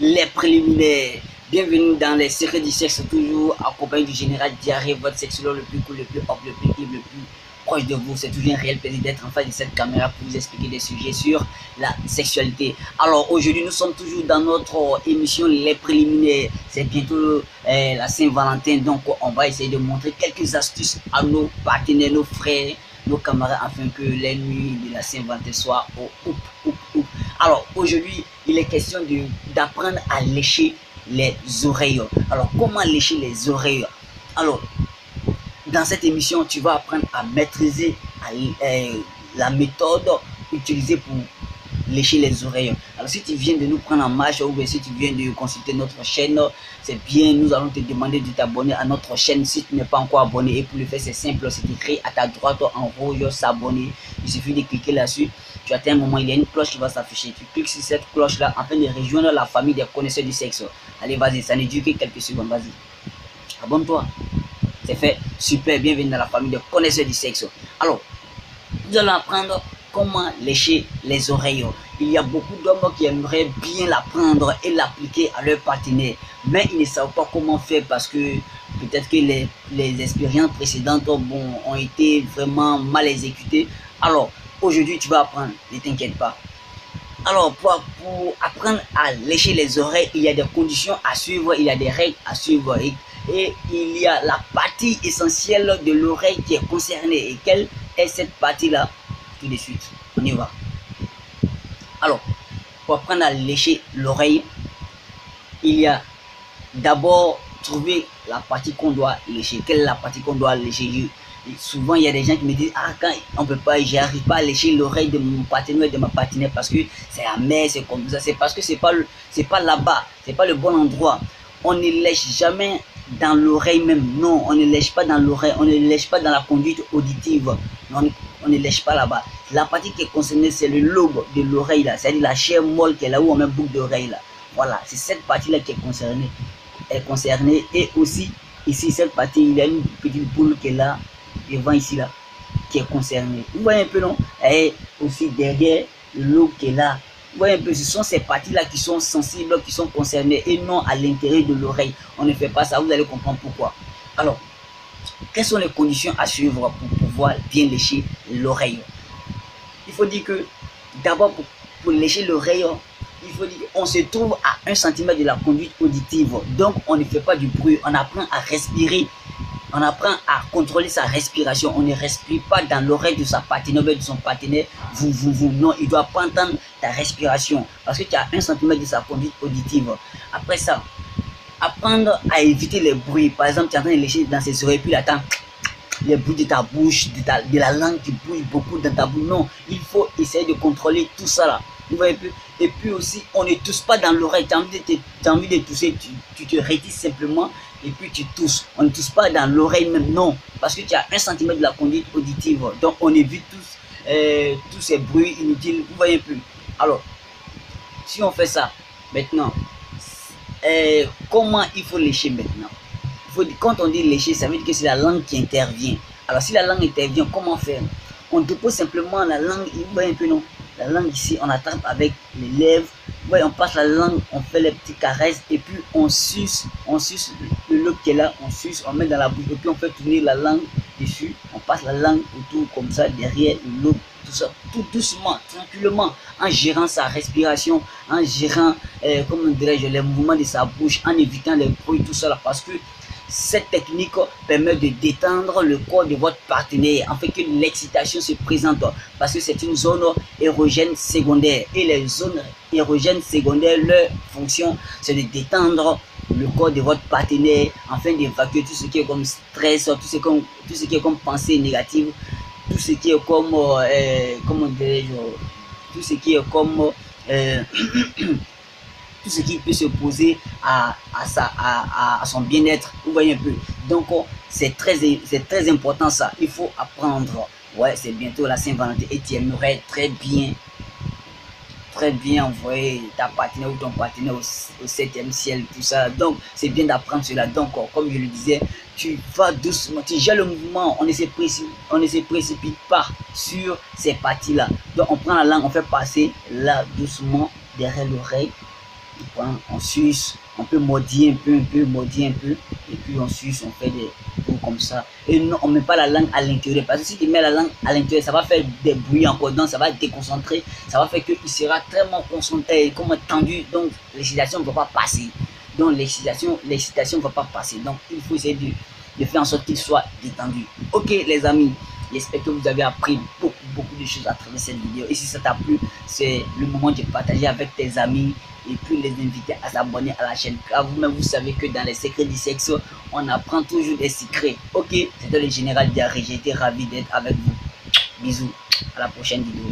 les préliminaires. Bienvenue dans les secrets du sexe, toujours accompagné du général Diarrhée, votre sexologue le plus cool, le plus hop, le plus libre, le plus proche de vous. C'est toujours un réel plaisir d'être en face de cette caméra pour vous expliquer des sujets sur la sexualité. Alors aujourd'hui, nous sommes toujours dans notre émission Les préliminaires. C'est bientôt la Saint-Valentin, donc on va essayer de montrer quelques astuces à nos partenaires, nos frères, nos camarades, afin que les nuits de la Saint-Valentin soient au oup. Alors aujourd'hui, il est question d'apprendre à lécher les oreilles. Alors comment lécher les oreilles? Alors dans cette émission, tu vas apprendre à maîtriser la méthode utilisée pour lécher les oreilles. Alors si tu viens de nous prendre en marche ou bien si tu viens de consulter notre chaîne, c'est bien, nous allons te demander de t'abonner à notre chaîne si tu n'es pas encore abonné. Et pour le faire, c'est simple, c'est écrit à ta droite en rouge, s'abonner. Il suffit de cliquer là-dessus. Tu atteins un moment, il y a une cloche qui va s'afficher. Tu cliques sur cette cloche-là afin de rejoindre la famille des connaisseurs du sexe. Allez, vas-y, ça ne dure que quelques secondes, vas-y. Abonne-toi. C'est fait, super, bienvenue dans la famille des connaisseurs du sexe. Alors, nous allons apprendre comment lécher les oreilles. Il y a beaucoup d'hommes qui aimeraient bien l'apprendre et l'appliquer à leur partenaire, mais ils ne savent pas comment faire parce que peut-être que les expériences précédentes ont été vraiment mal exécutées. Alors, aujourd'hui, tu vas apprendre, ne t'inquiète pas. Alors, pour apprendre à lécher les oreilles, il y a des conditions à suivre, il y a des règles à suivre. Et il y a la partie essentielle de l'oreille qui est concernée. Et quelle est cette partie-là? Tout de suite, on y va. Alors, pour apprendre à lécher l'oreille, il y a d'abord trouver la partie qu'on doit lécher. Quelle est la partie qu'on doit lécher? Souvent, il y a des gens qui me disent, ah, quand on peut pas, j'arrive pas à lécher l'oreille de mon partenaire, de ma partenaire, parce que c'est amer, c'est comme ça. C'est parce que c'est pas là-bas, c'est pas le bon endroit. On ne lèche jamais dans l'oreille même. Non, on ne lèche pas dans l'oreille, on ne lèche pas dans la conduite auditive. Non, on ne lèche pas là-bas. La partie qui est concernée, c'est le lobe de l'oreille là, c'est-à-dire la chair molle qui est là où on met boucle d'oreille là. Voilà, c'est cette partie-là qui est concernée. Et aussi, ici, cette partie, il y a une petite boule qui est là, devant ici là, qui est concernée. Vous voyez un peu, non? Et aussi derrière le lobe qui est là. Vous voyez un peu, ce sont ces parties-là qui sont sensibles, qui sont concernées et non à l'intérieur de l'oreille. On ne fait pas ça, vous allez comprendre pourquoi. Alors, quelles sont les conditions à suivre pour pouvoir bien lécher l'oreille? Il faut dire que d'abord, pour lécher l'oreille, il faut dire qu'on se trouve à 1 cm de la conduite auditive. Donc, on ne fait pas du bruit. On apprend à respirer. On apprend à contrôler sa respiration. On ne respire pas dans l'oreille de sa partenaire, de son partenaire. Non, il ne doit pas entendre ta respiration. Parce que tu as 1 cm de sa conduite auditive. Après ça, apprendre à éviter les bruits. Par exemple, tu es en train de lécher dans ses oreilles, puis attends les bruits de ta bouche, de la langue qui bouge beaucoup dans ta bouche. Non, il faut essayer de contrôler tout ça là. Vous voyez un peu? Et puis aussi, on ne tousse pas dans l'oreille. Tu as envie de tousser, tu te retires simplement et puis tu tousses. On ne tousse pas dans l'oreille même, non. Parce que tu as 1 cm de la conduite auditive. Donc on évite tous ces bruits inutiles. Vous voyez un peu? Alors, si on fait ça, maintenant, comment il faut lécher maintenant? Quand on dit lécher, ça veut dire que c'est la langue qui intervient. Alors si la langue intervient, comment faire? On dépose simplement la langue, vous voyez un peu, non? La langue ici, on attrape avec les lèvres. Vous voyez, on passe la langue, on fait les petites caresses et puis on suce le lobe qui est là, on suce, on met dans la bouche et puis on fait tourner la langue dessus. On passe la langue autour comme ça, derrière le lobe, tout ça, tout doucement, tranquillement, en gérant sa respiration, en gérant, comment dirais-je, les mouvements de sa bouche, en évitant les bruits, tout ça là, parce que cette technique permet de détendre le corps de votre partenaire afin que l'excitation se présente parce que c'est une zone érogène secondaire et les zones érogènes secondaires, leur fonction c'est de détendre le corps de votre partenaire afin d'évacuer tout ce qui est comme stress, tout ce qui est comme pensée négative, tout ce qui est comme comment dirais-je, tout ce qui est comme tout ce qui peut se poser à son bien-être. Vous voyez un peu. Donc, c'est très important ça. Il faut apprendre. Ouais, c'est bientôt la Saint-Valentin et tu aimerais très bien envoyer ta partenaire ou ton partenaire au 7e ciel, tout ça. Donc, c'est bien d'apprendre cela. Donc, comme je le disais, tu vas doucement, tu gères le mouvement, on ne se précipite pas sur ces parties-là. Donc, on prend la langue, on fait passer là doucement derrière l'oreille. on suce, on peut maudire un peu, maudire un peu, et puis on suce, on fait des tours comme ça. Et non, on ne met pas la langue à l'intérieur, parce que si tu mets la langue à l'intérieur, ça va faire des bruits encore, donc ça va déconcentrer, ça va faire qu'il sera tellement concentré, comme tendu, donc l'excitation ne va pas passer. Donc l'excitation ne va pas passer. Donc il faut essayer de faire en sorte qu'il soit détendu. Ok les amis, j'espère que vous avez appris beaucoup de choses à travers cette vidéo. Et si ça t'a plu, c'est le moment de partager avec tes amis et puis les inviter à s'abonner à la chaîne. Car vous-même, vous savez que dans les secrets du sexe, on apprend toujours des secrets. Ok, c'était le général Diarry. J'ai été ravi d'être avec vous. Bisous, à la prochaine vidéo.